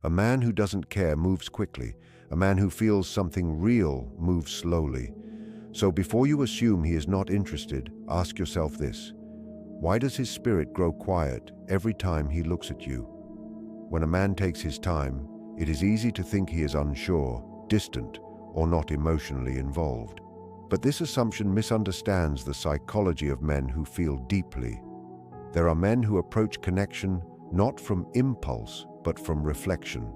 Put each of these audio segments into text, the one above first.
A man who doesn't care moves quickly. A man who feels something real moves slowly. So before you assume he is not interested, ask yourself this: why does his spirit grow quiet every time he looks at you? When a man takes his time, it is easy to think he is unsure, distant, or not emotionally involved. But this assumption misunderstands the psychology of men who feel deeply. There are men who approach connection not from impulse, but from reflection.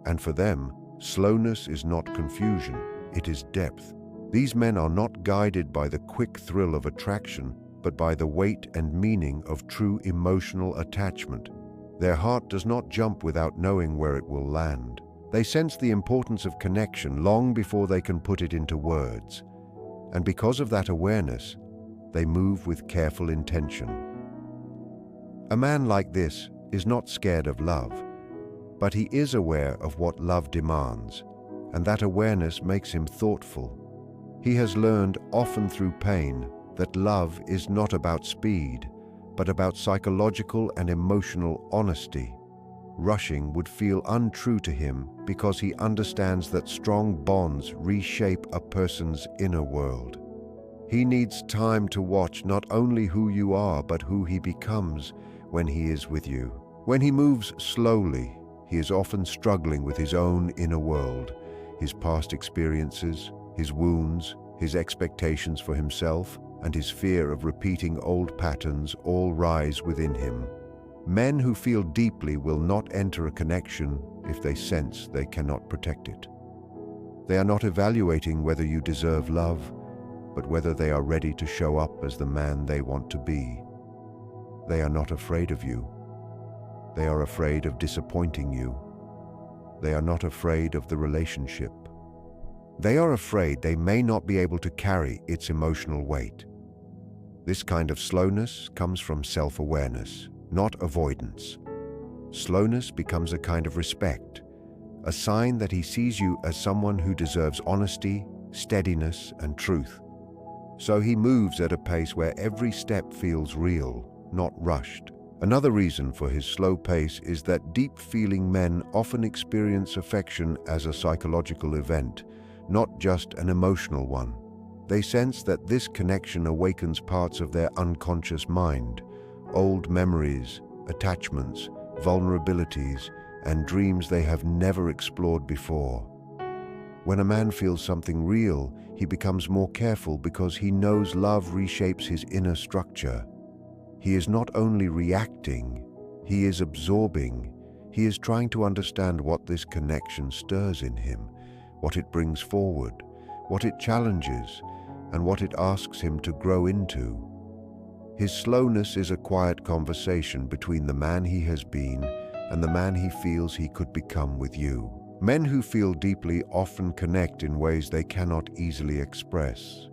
And for them, slowness is not confusion, it is depth. These men are not guided by the quick thrill of attraction, but by the weight and meaning of true emotional attachment. Their heart does not jump without knowing where it will land. They sense the importance of connection long before they can put it into words. And because of that awareness, they move with careful intention. A man like this is not scared of love, but he is aware of what love demands, and that awareness makes him thoughtful. He has learned, often through pain, that love is not about speed, but about psychological and emotional honesty. Rushing would feel untrue to him because he understands that strong bonds reshape a person's inner world. He needs time to watch not only who you are, but who he becomes when he is with you. When he moves slowly, he is often struggling with his own inner world, his past experiences, his wounds, his expectations for himself, and his fear of repeating old patterns all rise within him. Men who feel deeply will not enter a connection if they sense they cannot protect it. They are not evaluating whether you deserve love, but whether they are ready to show up as the man they want to be. They are not afraid of you. They are afraid of disappointing you. They are not afraid of the relationship. They are afraid they may not be able to carry its emotional weight. This kind of slowness comes from self-awareness, not avoidance. Slowness becomes a kind of respect, a sign that he sees you as someone who deserves honesty, steadiness, and truth. So he moves at a pace where every step feels real, not rushed. Another reason for his slow pace is that deep-feeling men often experience affection as a psychological event, not just an emotional one. They sense that this connection awakens parts of their unconscious mind, old memories, attachments, vulnerabilities, and dreams they have never explored before. When a man feels something real, he becomes more careful because he knows love reshapes his inner structure. He is not only reacting, he is absorbing. He is trying to understand what this connection stirs in him, what it brings forward, what it challenges, and what it asks him to grow into. His slowness is a quiet conversation between the man he has been and the man he feels he could become with you. Men who feel deeply often connect in ways they cannot easily express.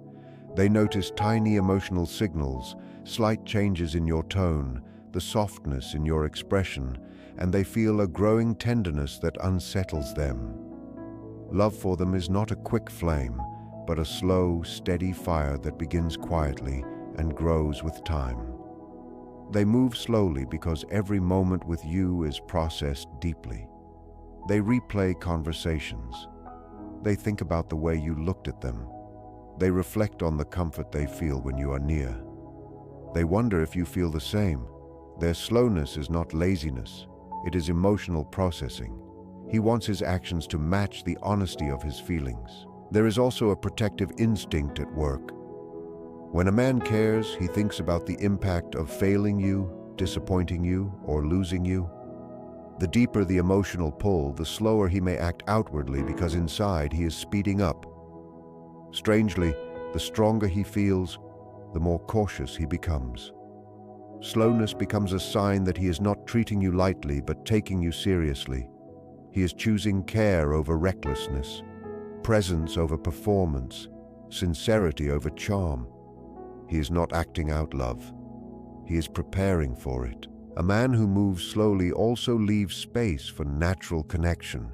They notice tiny emotional signals, slight changes in your tone, the softness in your expression, and they feel a growing tenderness that unsettles them. Love for them is not a quick flame, but a slow, steady fire that begins quietly and grows with time. They move slowly because every moment with you is processed deeply. They replay conversations. They think about the way you looked at them. They reflect on the comfort they feel when you are near. They wonder if you feel the same. Their slowness is not laziness, it is emotional processing. He wants his actions to match the honesty of his feelings. There is also a protective instinct at work. When a man cares, he thinks about the impact of failing you, disappointing you, or losing you. The deeper the emotional pull, the slower he may act outwardly because inside he is speeding up. Strangely, the stronger he feels, the more cautious he becomes. Slowness becomes a sign that he is not treating you lightly but taking you seriously. He is choosing care over recklessness, presence over performance, sincerity over charm. He is not acting out love. He is preparing for it. A man who moves slowly also leaves space for natural connection.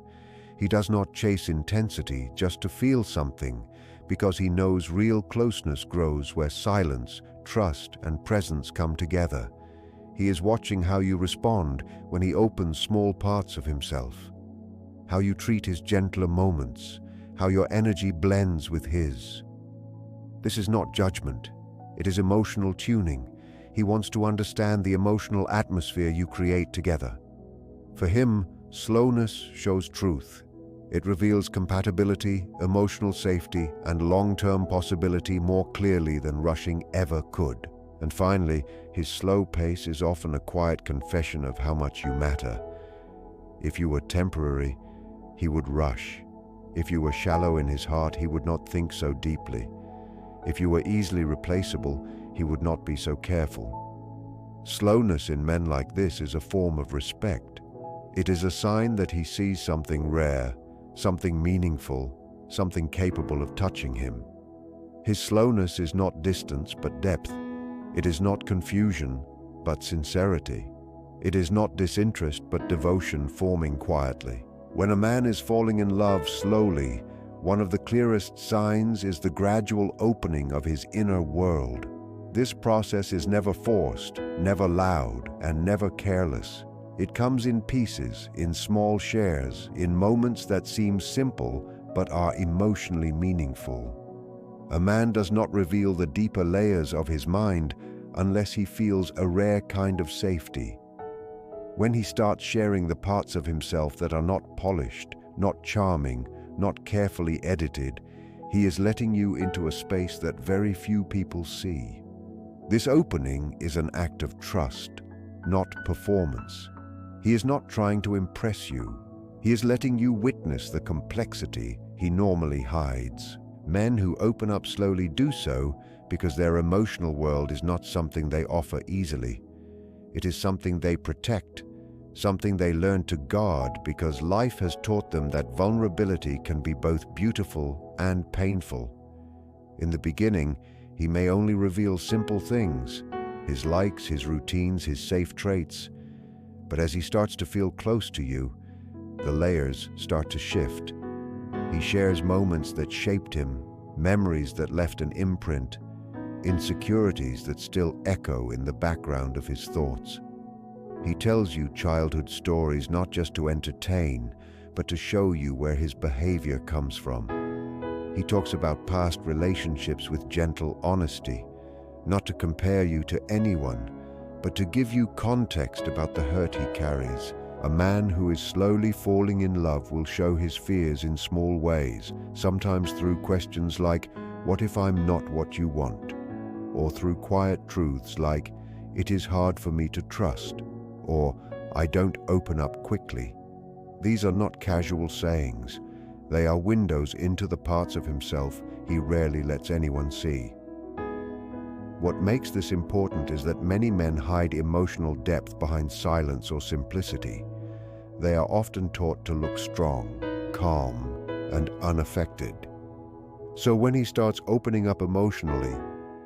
He does not chase intensity just to feel something, because he knows real closeness grows where silence, trust, and presence come together. He is watching how you respond when he opens small parts of himself. how you treat his gentler moments, how your energy blends with his. This is not judgment. It is emotional tuning. He wants to understand the emotional atmosphere you create together. For him, slowness shows truth. It reveals compatibility, emotional safety, and long-term possibility more clearly than rushing ever could. And finally, his slow pace is often a quiet confession of how much you matter. If you were temporary, he would rush. If you were shallow in his heart, he would not think so deeply. If you were easily replaceable, he would not be so careful. Slowness in men like this is a form of respect. It is a sign that he sees something rare, something meaningful, something capable of touching him. His slowness is not distance but depth. It is not confusion but sincerity. It is not disinterest but devotion forming quietly. When a man is falling in love slowly, one of the clearest signs is the gradual opening of his inner world. This process is never forced, never loud, and never careless. It comes in pieces, in small shares, in moments that seem simple but are emotionally meaningful. A man does not reveal the deeper layers of his mind unless he feels a rare kind of safety. When he starts sharing the parts of himself that are not polished, not charming, not carefully edited, he is letting you into a space that very few people see. This opening is an act of trust, not performance. He is not trying to impress you. He is letting you witness the complexity he normally hides. Men who open up slowly do so because their emotional world is not something they offer easily. It is something they protect, something they learn to guard because life has taught them that vulnerability can be both beautiful and painful. In the beginning, he may only reveal simple things, his likes, his routines, his safe traits. But as he starts to feel close to you, the layers start to shift. He shares moments that shaped him, memories that left an imprint, insecurities that still echo in the background of his thoughts. He tells you childhood stories not just to entertain, but to show you where his behavior comes from. He talks about past relationships with gentle honesty, not to compare you to anyone, but to give you context about the hurt he carries. A man who is slowly falling in love will show his fears in small ways, sometimes through questions like, "What if I'm not what you want?" Or through quiet truths like, "It is hard for me to trust," or "I don't open up quickly." These are not casual sayings. They are windows into the parts of himself he rarely lets anyone see. What makes this important is that many men hide emotional depth behind silence or simplicity. They are often taught to look strong, calm, and unaffected. So when he starts opening up emotionally,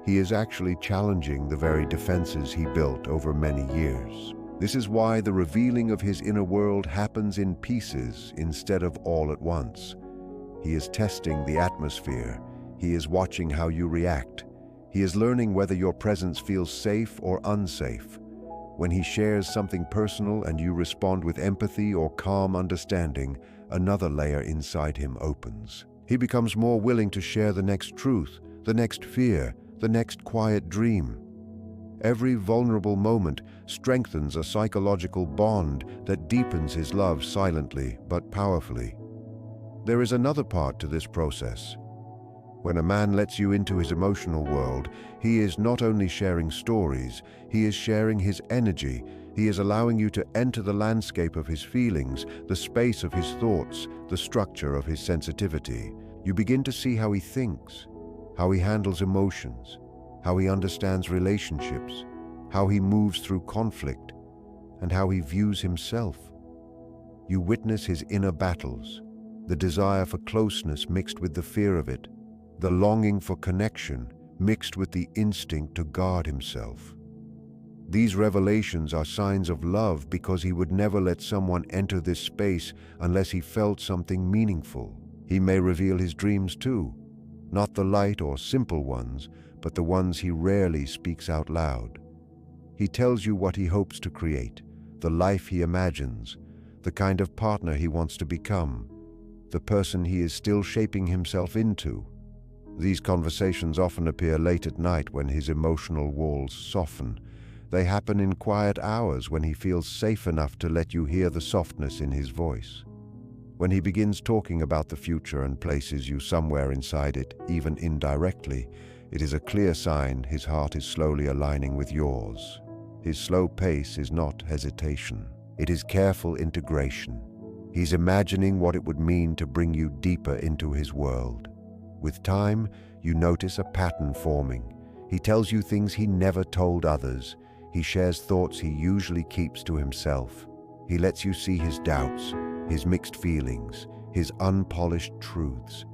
he is actually challenging the very defenses he built over many years. This is why the revealing of his inner world happens in pieces instead of all at once. He is testing the atmosphere. He is watching how you react. He is learning whether your presence feels safe or unsafe. When he shares something personal and you respond with empathy or calm understanding, another layer inside him opens. He becomes more willing to share the next truth, the next fear, the next quiet dream. Every vulnerable moment strengthens a psychological bond that deepens his love silently but powerfully. There is another part to this process. When a man lets you into his emotional world, he is not only sharing stories, he is sharing his energy. He is allowing you to enter the landscape of his feelings, the space of his thoughts, the structure of his sensitivity. You begin to see how he thinks, how he handles emotions, how he understands relationships, how he moves through conflict, and how he views himself. You witness his inner battles, the desire for closeness mixed with the fear of it, the longing for connection mixed with the instinct to guard himself. These revelations are signs of love because he would never let someone enter this space unless he felt something meaningful. He may reveal his dreams too, not the light or simple ones, but the ones he rarely speaks out loud. He tells you what he hopes to create, the life he imagines, the kind of partner he wants to become, the person he is still shaping himself into. These conversations often appear late at night when his emotional walls soften. They happen in quiet hours when he feels safe enough to let you hear the softness in his voice. When he begins talking about the future and places you somewhere inside it, even indirectly, it is a clear sign his heart is slowly aligning with yours. His slow pace is not hesitation. It is careful integration. He's imagining what it would mean to bring you deeper into his world. With time, you notice a pattern forming. He tells you things he never told others. He shares thoughts he usually keeps to himself. He lets you see his doubts, his mixed feelings, his unpolished truths.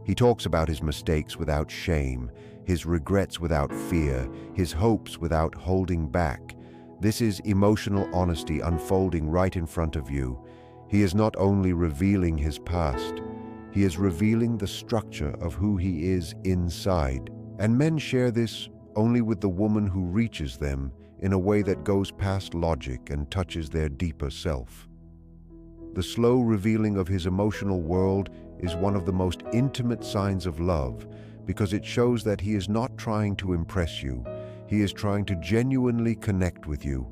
He talks about his mistakes without shame, his regrets without fear, his hopes without holding back. This is emotional honesty unfolding right in front of you. He is not only revealing his past, he is revealing the structure of who he is inside. And men share this only with the woman who reaches them in a way that goes past logic and touches their deeper self. The slow revealing of his emotional world is one of the most intimate signs of love because it shows that he is not trying to impress you. He is trying to genuinely connect with you.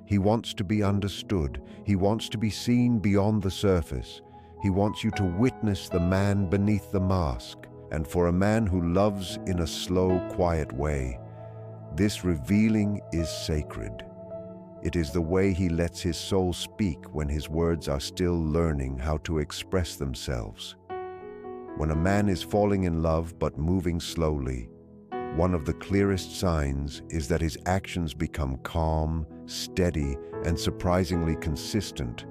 He wants to be understood. He wants to be seen beyond the surface. He wants you to witness the man beneath the mask. And for a man who loves in a slow, quiet way, this revealing is sacred. It is the way he lets his soul speak when his words are still learning how to express themselves. When a man is falling in love but moving slowly, one of the clearest signs is that his actions become calm, steady, and surprisingly consistent.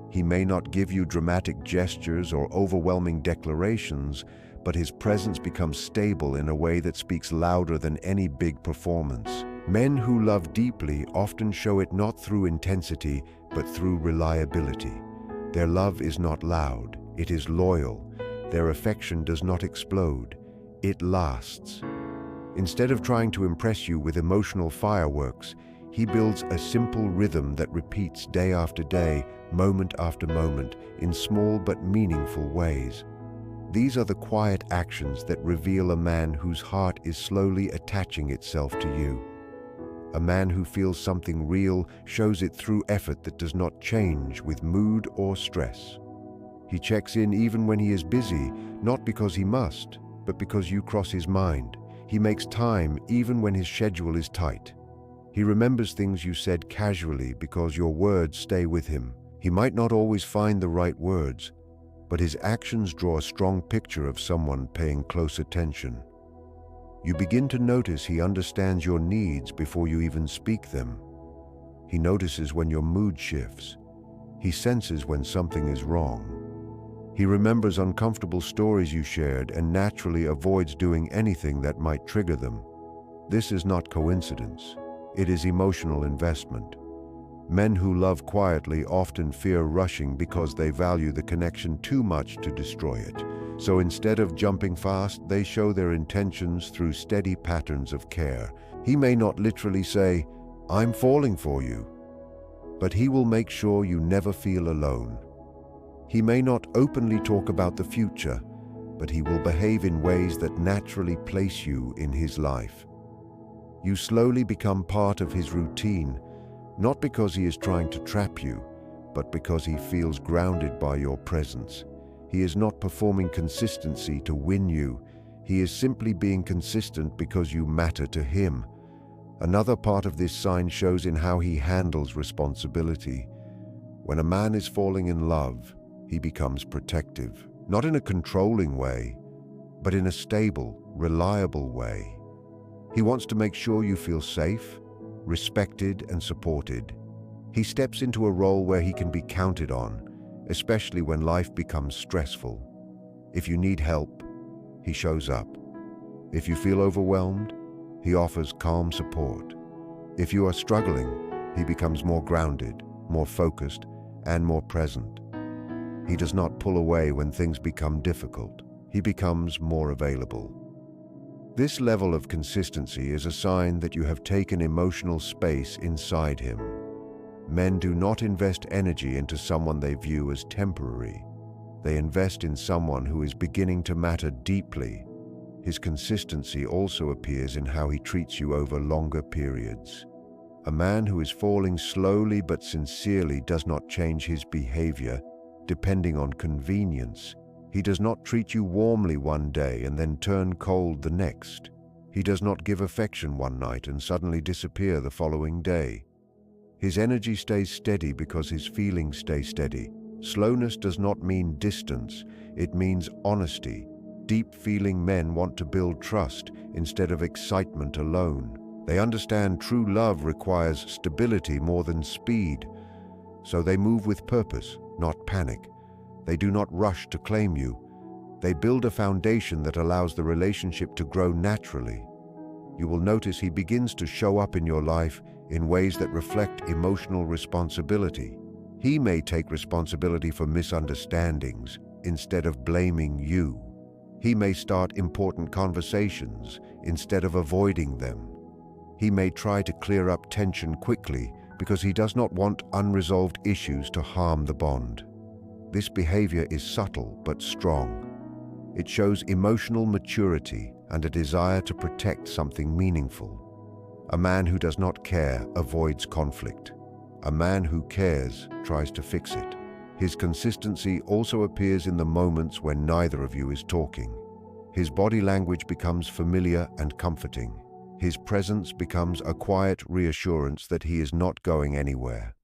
He may not give you dramatic gestures or overwhelming declarations, but his presence becomes stable in a way that speaks louder than any big performance. Men who love deeply often show it not through intensity, but through reliability. Their love is not loud, it is loyal. Their affection does not explode, it lasts. Instead of trying to impress you with emotional fireworks, he builds a simple rhythm that repeats day after day, moment after moment, in small but meaningful ways. These are the quiet actions that reveal a man whose heart is slowly attaching itself to you. A man who feels something real shows it through effort that does not change with mood or stress. He checks in even when he is busy, not because he must, but because you cross his mind. He makes time even when his schedule is tight. He remembers things you said casually because your words stay with him. He might not always find the right words, but his actions draw a strong picture of someone paying close attention. You begin to notice he understands your needs before you even speak them. He notices when your mood shifts. He senses when something is wrong. He remembers uncomfortable stories you shared and naturally avoids doing anything that might trigger them. This is not coincidence. It is emotional investment. Men who love quietly often fear rushing because they value the connection too much to destroy it. So instead of jumping fast, they show their intentions through steady patterns of care. He may not literally say, "I'm falling for you," but he will make sure you never feel alone. He may not openly talk about the future, but he will behave in ways that naturally place you in his life. You slowly become part of his routine, not because he is trying to trap you, but because he feels grounded by your presence. He is not performing consistency to win you. He is simply being consistent because you matter to him. Another part of this sign shows in how he handles responsibility. When a man is falling in love, he becomes protective, not in a controlling way, but in a stable, reliable way. He wants to make sure you feel safe, respected, and supported. He steps into a role where he can be counted on, especially when life becomes stressful. If you need help, he shows up. If you feel overwhelmed, he offers calm support. If you are struggling, he becomes more grounded, more focused, and more present. He does not pull away when things become difficult. He becomes more available. This level of consistency is a sign that you have taken emotional space inside him. Men do not invest energy into someone they view as temporary. They invest in someone who is beginning to matter deeply. His consistency also appears in how he treats you over longer periods. A man who is falling slowly but sincerely does not change his behavior depending on convenience. He does not treat you warmly one day and then turn cold the next. He does not give affection one night and suddenly disappear the following day. His energy stays steady because his feelings stay steady. Slowness does not mean distance, it means honesty. Deep-feeling men want to build trust instead of excitement alone. They understand true love requires stability more than speed, so they move with purpose, not panic. They do not rush to claim you. They build a foundation that allows the relationship to grow naturally. You will notice he begins to show up in your life in ways that reflect emotional responsibility. He may take responsibility for misunderstandings instead of blaming you. He may start important conversations instead of avoiding them. He may try to clear up tension quickly because he does not want unresolved issues to harm the bond. This behavior is subtle but strong. It shows emotional maturity and a desire to protect something meaningful. A man who does not care avoids conflict. A man who cares tries to fix it. His consistency also appears in the moments when neither of you is talking. His body language becomes familiar and comforting. His presence becomes a quiet reassurance that he is not going anywhere.